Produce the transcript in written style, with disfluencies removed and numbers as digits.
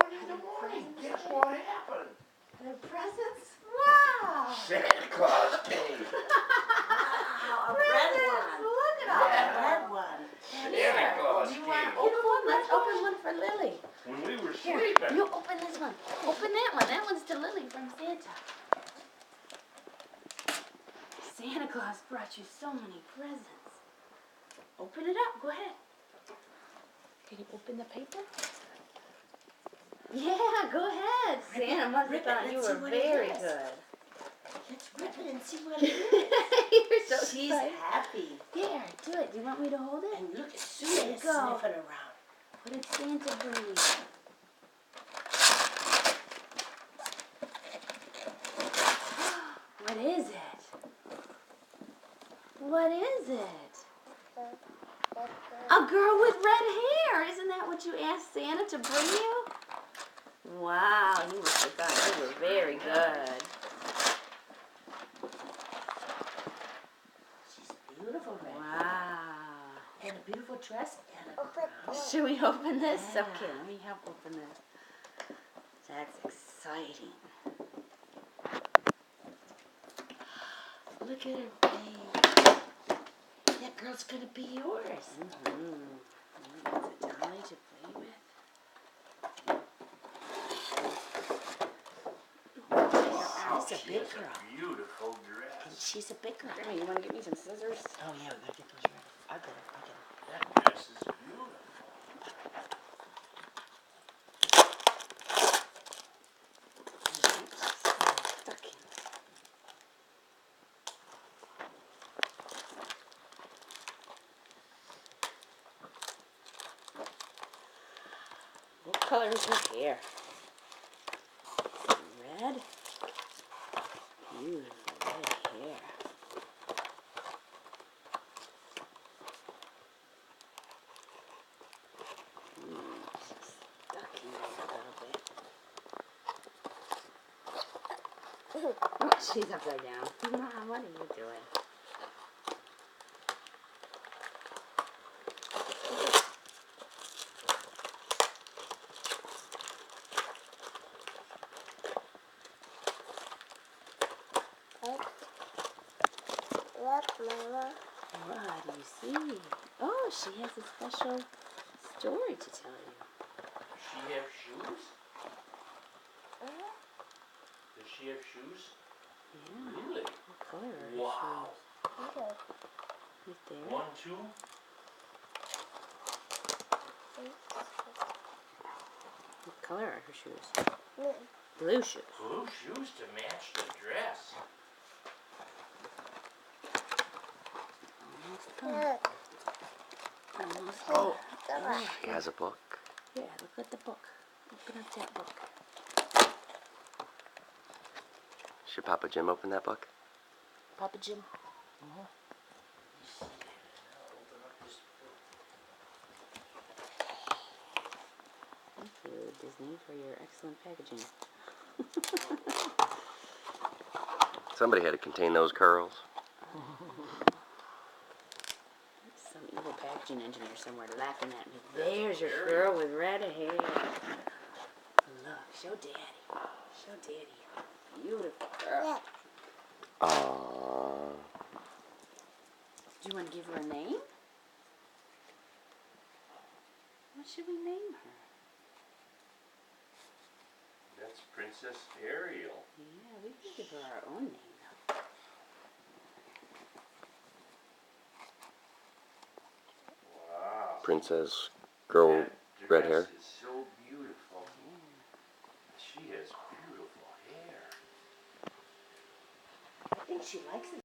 In the morning, guess what happened? The presents? Wow! Santa Claus came. Wow, a red one. Look at all A that. red one. Santa Claus Do you came. want one? Let's open one for Lily. When we were Here, sleeping. you open this one. Open that one. That one's to Lily from Santa. Santa Claus brought you so many presents. Open it up. Go ahead. Can you open the paper? Yeah, go ahead. Santa must have thought you were very good. Let's rip it and see what it is. You're so She's excited. happy. Here, do it. Do you want me to hold it? And look at There Susan you go. sniffing around. What did Santa bring you? What is it? What is it? A girl with red hair. Isn't that what you asked Santa to bring you? Wow, you must have thought you were very good. She's beautiful, red. Wow. And a beautiful dress and a crown. Should we open this? Yeah. Okay, let me help open this. That's exciting. Look at her face. That girl's gonna be yours. It's a dolly to play with. That's a She big has girl. a beautiful And dress. she's a big girl. Jimmy, you want to get me some scissors? Oh yeah, we gotta get those ready. I'll get it. That dress is beautiful. Stuck in. What color is her hair? Red? Beautiful red hair. She's stuck in there a little bit. Oh, she's upside down. Mom, what are you doing? Look, Mama. What do you see? Oh, she has a special story to tell you. Does she have shoes? Does she have shoes? Yeah. Really? What color are her Wow. shoes? Right there. 1, 2. What color are her shoes? Blue shoes. Blue shoes to match the dress. Almost done. Almost done. Oh. She has a book. Yeah, look at the book. Open up that book. Should Papa Jim open that book? Papa Jim. Thank you, Disney, for your excellent packaging. Somebody had to contain those curls. Some evil packaging engineer somewhere laughing at me. There's your girl with red hair. Look, show Daddy. Show Daddy. Beautiful girl. Aww. Do you want to give her a name? What should we name her? That's Princess Ariel. Yeah, we can give her our own name. Wow. Princess girl, That red dress hair. is so beautiful. She has beautiful hair. I think she likes it.